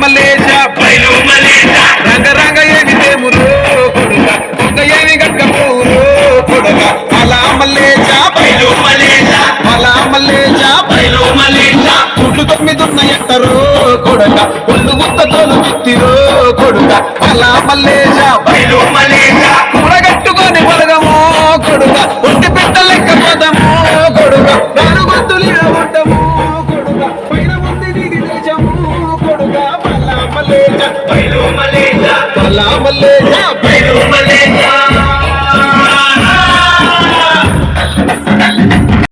మల్లేశ బయలు మలేశ రంగ రంగ ఏమి తేమురో కొడుక ఒక ఏమి గట్టపోరో కొడుక అలా మల్లేశ బయలు మలేశ అలా మల్లేశ బయలు మలేశ చుట్లు తొమ్మిదున్న ఎట్టరో కొడుక ఒళ్ళు ముక్క తోలు మిత్తిరో కొడుక అలా మల్లేశ బయలు మలేశ కూడగట్టుకొని పొలగమో కొడుక ఒంటి పెట్ట లెక్క పదమో కొడుక నాలుగు గొంతులు ఉండము కొడుక పైన ఉంది నీది దేశము కొడుక అలా మల్లేశ బయలు మలేశ అలా మల్లేశ